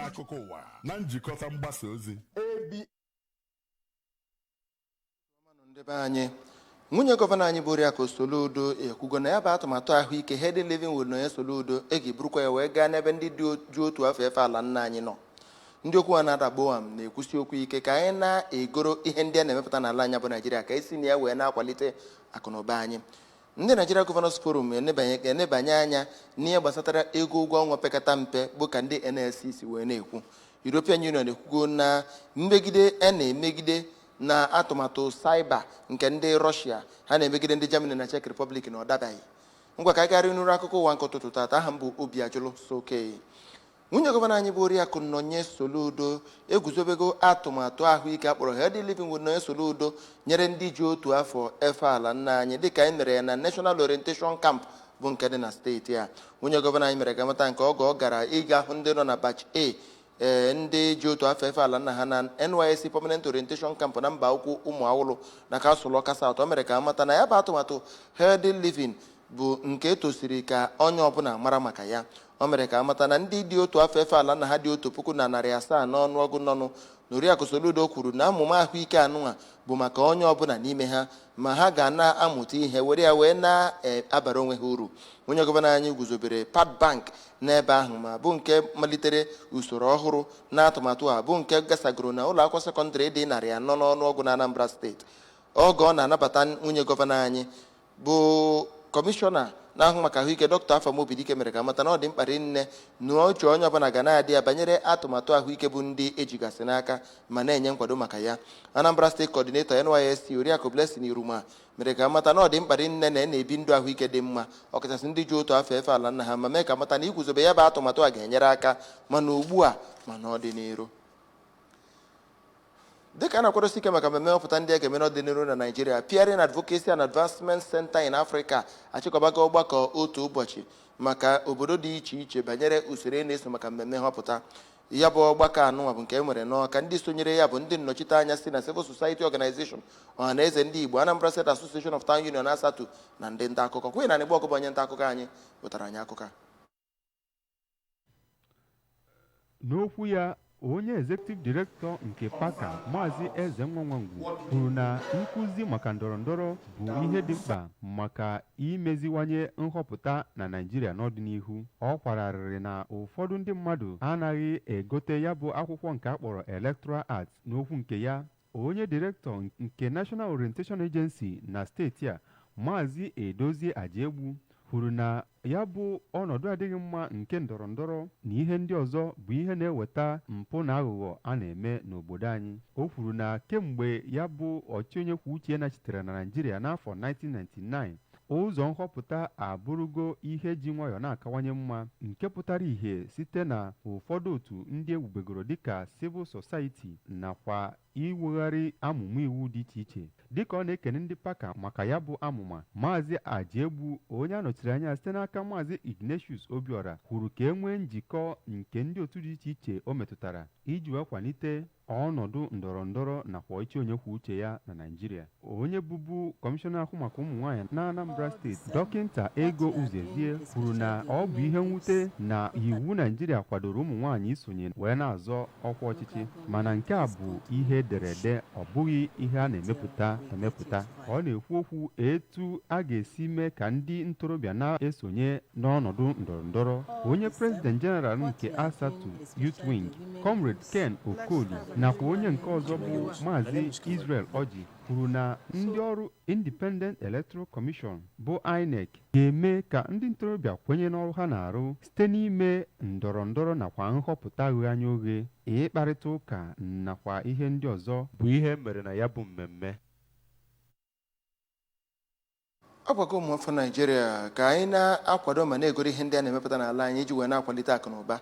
akụkọ ụwa na njikọta mgbasa ozi ndebe anyị nwunye gọvanọ anyị bụ Oriakụ Soludo ekwugo na ya bụ atụmatụ ahụike Healthy Living with Nonye Soludo burukwa ya wee gaa n'ebe ndị dị otu afọ efe ala nna anyị nọ. Ndị okwu a na-adagbo am na-ekwusi okwu ike ka anyị na-egoro ihe ndị a na-emepụta n'ala anyị bụ Naijiria ka esi na ya wee na-akwalite akụnụba anyị. Ndị Nigeria Governors Forum enebanye anya n'ihe gbasatara ego ụgwọ ọnwa pekata mpe bụ ka ndị NLC si wee na-ekwu. European Union ekwugo na mmegide na-emegide na atụmatụ cyber nke ndị Russia ha na-emegide ndị Germany na Czech Republic na ọ dabaghị. Ngwa ka anyị garị n'ụrụ akụkọ ụwa nke ụtụtụ tata. Aha m bụ Obiajulu Soke. Nwunye gọvanọ anyị bụ Oriakụ Nonye Soludo eguzobego atụmatụ ahụike akpọrọ Healthy Living with Nonye Soludo nyere ndị ji otu afọ efe ala nna anyị dịka anyị mere ya na National Orientation Camp bụ nke dị na steeti a. Nwunye gọvanọ anyị mere ka mata nke ọ gara ịga hụ ndị nọ na batch A ndị ji otu afọ efe ala nna ha na NYSC Permanent Orientation Camp na mba ukwu ụmụ awụlụ na Kasụl Ọka South. O mere ka amata na ya bụ atụmatụ Healthy Living bụ nke etosiri ka onye ọbụla mara maka ya. O mere ka amata na ndị dị otu afọ efe ala nna ha dị 1,700 n'ọnụọgụ nọnụ. Na Oriakụ Soludo kwuru na amụma ahụike anụnwa bụ maka onye ọbụla n'ime ha ma ha ga na-amụta ihe were ya wee na-abara onwe ha uru. Onye gọvanọ anyị guzobere Pad Bank n'ebe ahụ ma bụ nke malitere usoro ọhụrụ na atụmatụ a bụ nke gasagoro na ụlọ akwụkwọ sekọndịrị dị 400 n'ọnụọgụ na Anambra steeti. Oge ọ na-anabata nwunye gọvanọ anyị bụ kọmishọna na-ahụ maka ahụike Dr. Afamobidike mere ka mata na ọ dị mkpa nne na oche onye ọbụla ga na-adị ya banyere atụmatụ ahụike bụ ndị ejigasị n'aka ma na-enye nkwado maka ya. Anambra steeti kọdinetọ NYSC Oriakụ Blessing Iruma mere ka mata na ọ dị mkpa nne na-ebi ndụ ahụike dị mma ọkachasị ndị ji otu afọ efe ala nna ha ma mee ka mata na iguzobe ya bụ atụmatụ a ga-enyere aka mana ugbu a ma n'ọdịnihu. Dịka a na-akwadosi ike maka mmemme ọpụta ndị a ga-eme n'ọdịnihu na Nigeria, Peering Advocacy and Advancement Center in Africa achịkọbago ọgbakọ otu ụbọchị maka obodo dị iche iche banyere usoro na-eso maka mmemme nhọpụta. Ya bụ ọgbakọ anụnwa bụ nke e nwere n'Ọka. Ndị sonyere ya bụ ndị nnọchite anya si na Civil Society Organization, Ọhaneze Ndị Igbo, Anambra State Association of Town Union Asatọ na ndị nta akụkọ. Kwenye na Igbo ọgụ bụ onye nta akụkọ anyị wetara anyị akụkọ. N'okwu ya, onye executive director nke PACA Maazị Eze Nwanwangwu kwuru na nkụzi maka ndọrọndọrọ bụ ihe dị mkpa maka imeziwanye nhọpụta na Naịjirịa n'ọdịnihu. Ọ kwararịrị na ụfọdụ ndị mmadụ anaghị egote ya bụ akwụkwọ nke akpọrọ Electoral Act. N'okwu nke ya, onye director nke National Orientation Agency na steeti a Maazị Edozie Ajegbu kwuru na ya bụ ọnọdụ adịghị mma nke ndọrọndọrọ na ihe ndị ọzọ bụ ihe na-eweta mpụ na aghụghọ a na-eme n'obodo anyị. O kwuru na kemgbe ya bụ ọchịchị onye kwuo uche nachitere na Naịjirịa n'afọ 1999, ụzọ nhọpụta abụrụgo ihe ji nwayọọ na-akawanye mma nke pụtara ihe site na ụfọdụ otu ndị ewubegoro dịka Civil Society nakwa iwegharị amụma iwu dị iche iche. Dịka ọ na-ekene ndị PACA maka ya bụ amụma, Maazị Ajegbu, onye anọchiri anya site n'aka Maazị Ignatius Obiora, kwuru ka e nwee njikọ nke ndị otu dị iche iche o metụtara iji wee kwalite ọnọdụ ndọrọndọrọ nakwa ọchịchị onye kwuo uche ya na Naịjirịa. Onye bụbu kọmishọna ahụ maka ụmụ nwaanyị na Anambra steeti Dọkịnta Ego Uzezie kwuru na ọ bụ ihe mwute na iwu Naịjirịa kwadoro ụmụ nwaanyị isonye wee na-azọ ọkwa ọchịchị, mana nke a bụ ihe ederede, ọ bụghị ihe a na-emepụta. Ọ na-ekwu okwu etu a ga-esi mee ka ndị ntorobịa na-esonye n'ọnọdụ ndọrọndọrọ. Onye President General nke Asatọ Youth Wing Comrade Ken Okoli nakwa onye nke ọzọ bụ Maazị Israel Oji kwuru na ndị ọrụ Independent Electoral Commission bụ INEC ga-eme ka ndị ntorobịa kwenye n'ọrụ ha na-arụ site n'ime ndọrọndọrọ nakwa nhọpụta ghe anya oghe, ịkparịta ụka nakwa ihe ndị ọzọ bụ ihe mere na ya bụ mmemme. Ọ gwago ụmụafọ Naijiria ka anyị na-akwado ma na-egoro ihe ndị a na-emepụta n'ala anyị iji wee na-akwalite akụ na ụba.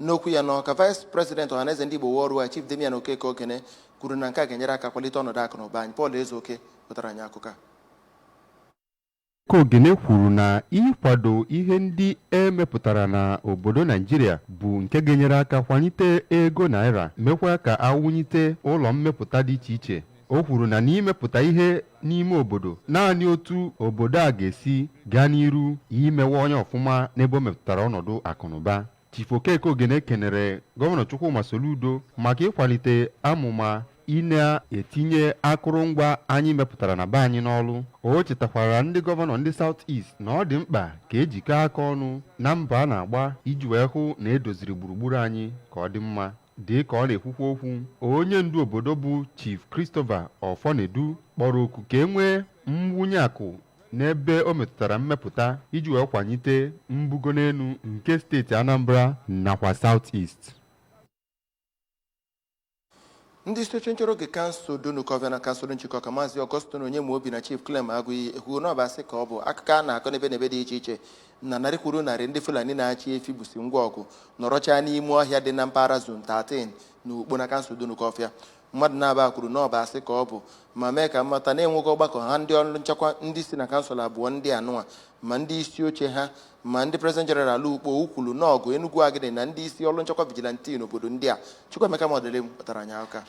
N'okwu ya n'Ọka, Vice President Ọhaneze Ndị Igbo Worldwide Chief Damian Okeke Okene kwuru na nke a ga-enyere aka kwalite ọnọdụ akụ na ụba anyị. Paul Ezeoke wetara anyị akụkọ. Okene kwuru na ịkwado ihe ndị emepụtara na obodo Naịjirịa bụ nke ga-enyere aka kwalite ego naira, mekwa ka awụnyite ụlọ mmepụta dị iche iche. O kwuru na n'imepụta ihe n'ime obodo naanị otu obodo a ga-esi gaa n'iru imewe onye ọfụma n'ebe o metụtara ọnọdụ akụnụba. Chief Okeke Ogene kenere Gọvanọ Chukwuma Soludo maka ịkwalite amụma ị na-etinye akụrụngwa anyị mepụtara na be anyị n'ọrụ. O chetakwara ndị gọvanọ ndị South East na ọ dị mkpa ka ejikọ aka ọnụ na mbọ a na-agba iji wee hụ na edoziri gburugburu anyị ka ọ dị mma. Dị ka ọ na-ekwukwa okwu, onye ndu obodo bụ Chief Christopher Ofonedu kpọrọ oku ka e nwee mwunye akụ n'ebe o metụtara mmepụta iji wee kwanyite mbugo n'elu nke steeti Anambra nakwa South East. ndị isi oche nchọrọ oge kansụl Dunukọfịa na kansụl nchịkọ Maazị Augustine Onyemobi na Chief Clem Agụiyi ekwuo na ọ bụ asị ka ọ bụ akụkọ a na-akọ n'ebe dị iche iche na narị kwuru narị ndị Fulani na-achị efi busi ngwa ọgụ nọrọcha n'ime ọhịa dị na mpaghara zone 13 na ukpo na kansụl Dunukọfịa. Mmadụ na-aba kwuru na ọ bụ asị ka ọ bụ ma mee ka mmata na-enweghị ọgbakọ ha ndị ọrụ nchekwa ndị si na kansụl abụọ ndị anụwa ma ndị isi oche ha ma ndị President General ukpo ukwulu na ọgụ Enugu Agidi na ndị isi ọrụ nchekwa vigilante n'obodo ndị a. Chukwuemeka Modelem kpatara anyị aka.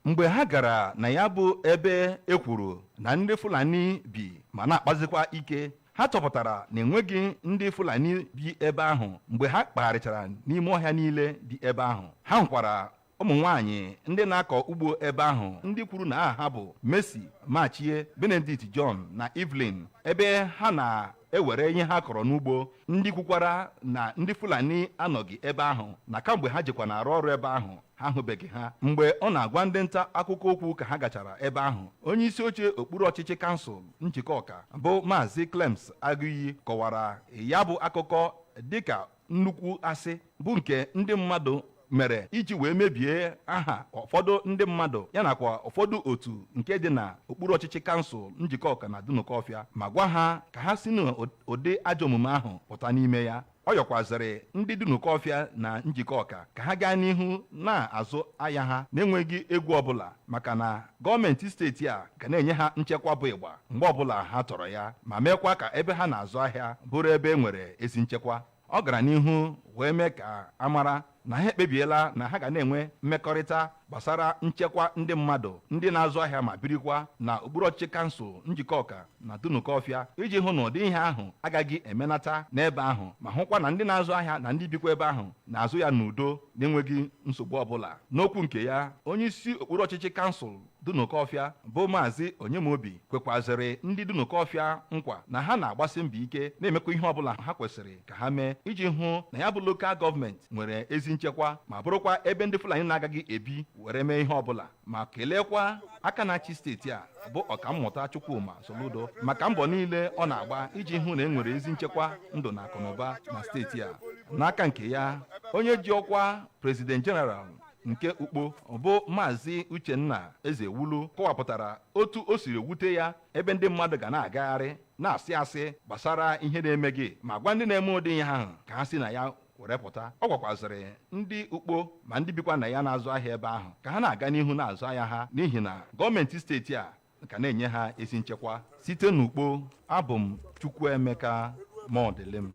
Mgbe ha gara na ya bụ ebe ekwuru na ndị Fulani bi ma na-akpazikwa ike, ha chọpụtara na enweghị ndị Fulani bi ebe ahụ. Mgbe ha kpagharịchara n'ime ọhịa niile dị ebe ahụ, ha hụkwara ụmụ nwaanyị ndị na-akọ ugbo ebe ahụ ndị kwuru na aha ha bụ Mercy Machie, Benedict John na Evelyn, ebe ha na-ewere ihe ha kọrọ n'ugbo. Ndị kwukwara na ndị Fulani anọghị ebe ahụ na kamgbe ha jikwa na-arụ ọrụ ebe ahụ ha ahụbeghị ha. Mgbe ọ na-agwa ndị nta akụkọ okwu ka ha gachara ebe ahụ, onye isi oche okpuru ọchịchị kansụl Nchịkọka bụ Maazị Clems Agụiyi kọwara ya bụ akụkọ dịka nnukwu asị bụ nke ndị mmadụ mere iji wee mebie aha ụfọdụ ndị mmadụ ya nakwa ụfọdụ otu nke dị na okpuru ọchịchị kansụl Njikọka na Dunukọfịa ma gwa ha ka ha si n'ụdị ajọ omume ahụ pụta n'ime ya. Ọ yọkwazịrị ndị Dunukọfịa na Njikọka ka ha gaa n'ihu na-azụ ahịa ha na-enweghị egwu ọbụla maka na gọọmenti steeti a ga na-enye ha nchekwa bụ ịgba mgbe ọbụla ha chọrọ ya ma meekwa ka ebe ha na-azụ ahịa bụrụ ebe e nwere ezi nchekwa. Ọ gara n'ihu wee mee ka amara na ha ekpebiela na ha ga na-enwe mmekọrịta gbasara nchekwa ndị mmadụ ndị na-azụ ahịa ma birikwa na okpuru ọchịchị kansụl Njikọka na Dunukọfịa iji hụ na ụdị ihe ahụ agaghị emenata n'ebe ahụ ma hụkwa na ndị na-azụ ahịa na ndị bikwa ebe ahụ na-azụ ya n'udo na-enweghị nsogbu ọbụla. N'okwu nke ya, onye isi okpuru ọchịchị kansụl Dunukọfịa bụ Maazị Onyemobi kwekwazịrị ndị Dunukọfịa nkwa na ha na-agbasi mbọ ike na-emekwa ihe ọbụla ha kwesịrị ka ha mee iji hụ na ya bụ lokal gọọmenti nwere ezi nchekwa ma bụrụkwa ebe ndị Fulani na-agaghị ebi were mee ihe ọbụla. Ma kelekwa aka na-achị steeti a bụ Ọkammụta Chukwuma Soludo maka mbọ niile ọ na-agba iji hụ na e nwere ezi nchekwa ndụ na akụnụba na steeti a. N'aka nke ya, onye ji ọkwa President General nke ukpo bụ Maazị Uchenna Ezewulu kọwapụtara otu o siri wute ya ebe ndị mmadụ ga na-agagharị na-asị asị gbasara ihe na-emeghị ma gwa ndị na-eme ụdị ihe ahụ ka ha si na ya were pụta. Ọ gwakwazịrị ndị ukpo ma ndị bikwa na ya na-azụ ahịa ebe ahụ ka ha na-aga n'ihu na-azụ ahịa ha n'ihi na gọọmenti steeti a ka na-enye ha ezi nchekwa. Site n'ukpo, abụ m Chukwuemeka Modelem.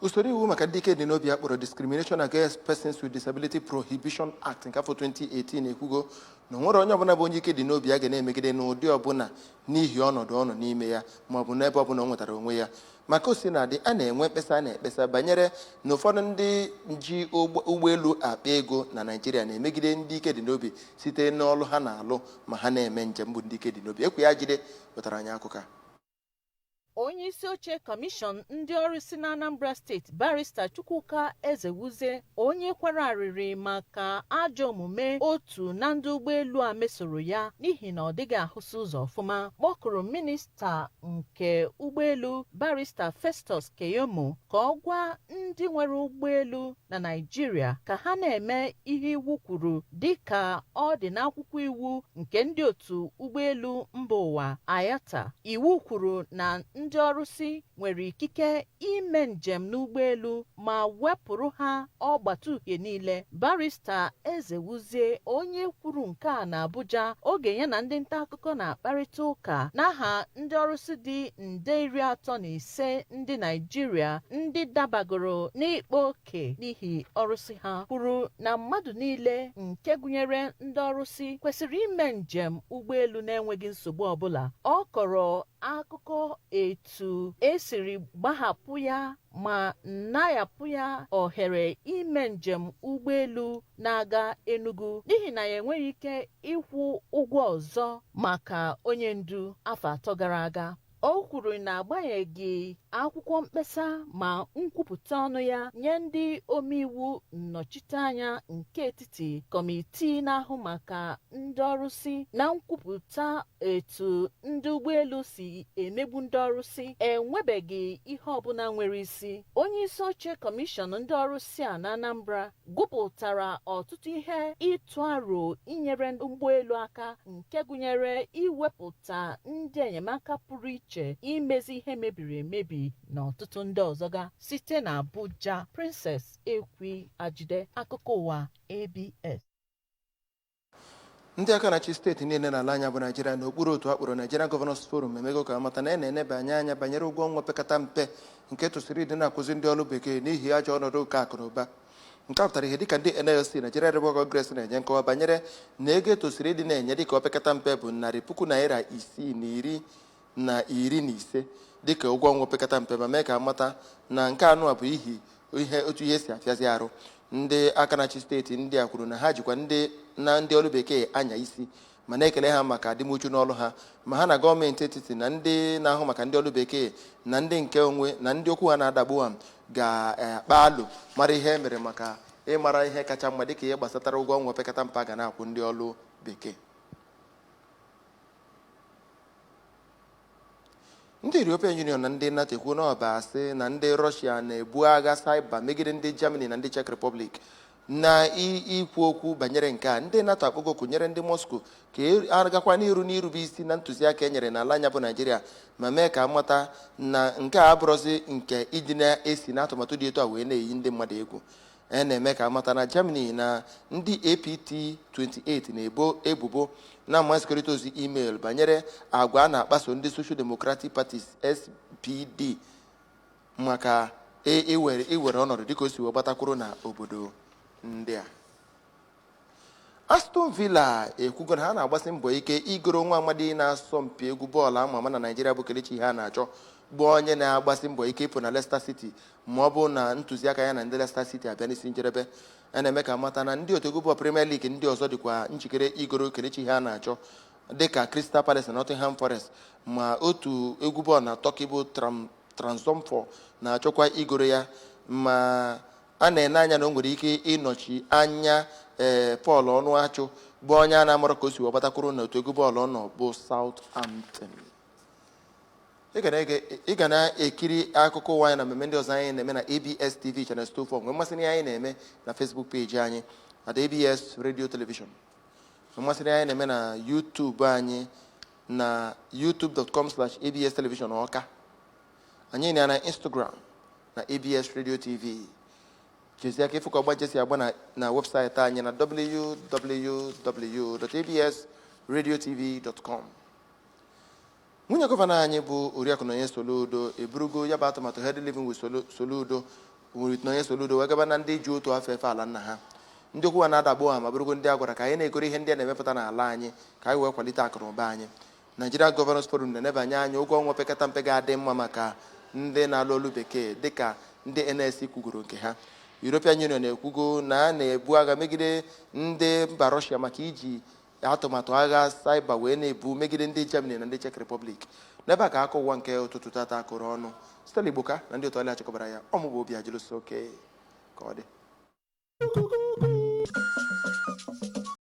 Usoro iwu maka ndị ike dị n'obi akpọrọ Discrimination Against Persons with Disability Prohibition Act nke afọ 2018 ekwugo na nwere onye ọbụla bụ onye ike dị n'obi a ga na-emegide n'ụdị ọbụla n'ihi ọnọdụ ọnọ n'ime ya ma ọ bụ n'ebe ọbụla ọ nwetara onwe ya. Maka o si na adị a na-enwe mkpesa na-ekpesa banyere na ụfọdụ ndị ji ụgbọelu akpa ego na Naịjirịa na-emegide ndị ike dị n'obi site n'ọlụ ha na-alụ ma ha na-eme njem bụ ndị ike dị n'obi. Ekwe ya jide wetara anyị akụkọ. Onye isi oche kọmishọn ndị ọrụ si na Anambra steeti Barrister Chukwuka Ezewuzie, onye kwara arịrị maka ajọ omume otu na ndị ụgbọelu a mesoro ya n'ihi na ọ dịghị ahụsị ụzọ ọfụma, kpọkụrụ minista nke ụgbọelu Barrister Festus Keyamo ka ọ gwa ndị nwere ụgbọelu na Naịjirịa ka ha na-eme ihe iwu kwuru dịka ọ dị n'akwụkwọ iwu nke ndị otu ụgbọelu mba ụwa IATA. Iwu kwuru na ndị ọrụsị nwere ikike ime njem n'ụgbọelu ma wepụrụ ha ọgbata uhie niile. Barrister Ezewuzie, onye kwuru nke a na Abuja oge ya na ndị nta akụkọ na-akparịta ụka n'aha ndị ọrụsị dị nde 35 ndị Naịjirịa ndị dabagoro n'ịkpa oke n'ihi ọrụsị ha, kwuru na mmadụ niile nke gụnyere ndị ọrụsị kwesịrị ime njem ụgbọelu na-enweghị nsogbu ọbụla. Ọ kọrọ akụkọ etu esiri gbahapụ ya ma nnayapụ ya ohere ime njem ụgbọelu na-aga Enugu n'ihi na ya enweghị ike ịkwụ ụgwọ ọzọ maka onye ndu afọ 3 gara aga. O kwuru na agbanyeghị akwụkwọ mkpesa ma nkwupụta ọnụ ya nye ndị omeiwu nnọchiteanya nke etiti, kọmitii na-ahụ maka ndị ọrụsị na nkwupụta etu ndị ụgbọelu si emegbu ndị ọrụsị, enwebeghị ihe ọbụla nwere isi. Onye isi oche kọmishọn ndị ọrụsị a na Anambra gụpụtara ọtụtụ ihe ịtụ aro inyere ụgbọelu aka, nke gụnyere iwepụta ndị enyemaka pụrụ iche, imezi ihe mebiri emebi na ọtụtụ ndị ọzọga. Site na Abuja, Princess Ekwi Ajide, akụkọ ụwa ABS. ndị aka na-achị steeti niile n'ala anya bụ Naijiria n'okpuru otu akpọrọ Nigeria Governors Forum emego ka amata na na-enebanye anya banyere ụgwọ ọnwa pekata mpe nke tụsịrị ịdị na-akwụzi ndị ọrụ bekee n'ihi ajọ ọnọdụ nke akụ na ụba. nke a pụtara ihe dịka ndị NLC Nigeria Labour Congress na-enye nkọwa banyere na ego etosiri ịdị na-enye dịka opekata mpe bụ Naira 615 dịka ụgwọ ọnwa opekata mpe, ma mee ka amata na nke anụ a bụ otu ihe si afịazi arụ. ndị aka na-achị steeti ndị a kwuru na ha jikwa ndị ọrụ bekee anya isi ma na-ekele ha maka adịmuchu n'ọrụ ha, ma ha na gọọmenti etiti na ndị na-ahụ maka ndị ọrụ bekee na ndị nke onwe na ndị okwu ha na-adagbu ha ga-akpa alụ mara ihe mere maka ịmara ihe kacha mma dịka ihe gbasatara ụgwọ ọnwa opekata mpe ga na-akwụ ndị ọrụ bekee. ndị European Union na ndị NATO ekwu na ọba asị na ndị Russia na-ebu agha saiba megide ndị Germany na ndị Czech Republic. na ikwu okwu banyere nke a, ndị NATO akpọgo nyere ndị Moscow ka agakwa n'irube isi na ntụziaka e nyere n'ala anya bụ Naijiria, ma mee ka amata na nke a abụrụzi nke ịdị na-esi na atụmatụ dị etu a wee na-eyi ndị mmadụ egwu. na-eme ka amata na Germany na ndị APT28 na-ebo ebubo na mmasịkọrịta ozi email banyere agwa a na-akpaso ndị Social Democratic Parties SPD maka iwere ọnọdụ dịka o si wee gbatakwuru na obodo ndị a. Aston Villa ekwugo na ha na-agbasi mbọ ike igoro nwa amadi na-asọ mpi egwu bọọlụ ama ama na Nigeria bụ Kelechi ha na-achọ bụ onye na-agbasi mbọ ike ịpụ na Leicester City ma ọ bụ na ntụziaka ya na ndị Leicester City abịa n'isi njedebe. na-eme ka mata na ndị otu egwu bọọlụ Premier League ndị ọzọ dịkwa njikere igoro Kelechi ha na-achọ dịka Crystal Palace na Nottingham Forest, ma otu egwu bọọlụ na Turkey bụ Trabzonspor na-achọkwa igoro ya, ma a na-ene anya na o nwere ike ịnọchi anya Paul Ọnụachụ bụ onye a na-amara ka o si webatakwuru na otu egwu bọọlụ nọ bụ Southampton. ị ga na-ekiri akụkọ ụwa anyị na mmemme ndị ọzọ anyị na-eme na ABS TV Channel 24. nwee mmasị na anyị na-eme na Facebook page anyị at ABS Radio Television. nwee mmasị na anyị na-eme na YouTube anyị na youtube.com/ABS Television Ọka. anyị na Instagram na ABS Radio TV. chezie aka ịfụka ọgba jesi agba na webụsaịtị anyị na www.absradiotv.com. nwunye gọvanọ anyị bụ Oriakụ Nonye Soludo eburugo ya bụ atụmatụ Healthy Living with Soludo Nonye Soludo wee gaba na ndị ji otu afọ efe ala nna ha. ndị okwu ha na-adagbo ha ma bụrụgo ndị a gwara ka anyị na-egoro ihe ndị a na-emepụta n'ala anyị ka anyị wee kwalite akụrụba anyị. Nigeria Governors Forum na-enebanye anya ụgwọ ọnwa pekata mpe ga-adị mma maka ndị na-alụ olu bekee dịka ndị NLC kwugoro nke ha. European Union ekwugo na a na-ebu agha megide ndị mba Russia maka iji atụmatụ agha saiba wee na-ebu megide ndị Germany na ndị Czech Republic. n'ebe a ka aka ụwa nke ụtụtụ tata akụrụ ọnụ site n'Igbo ka na ndị otu ọlịa chịkọbara ya. Ọmụbụ Obi Ajiluso ka ọ dị.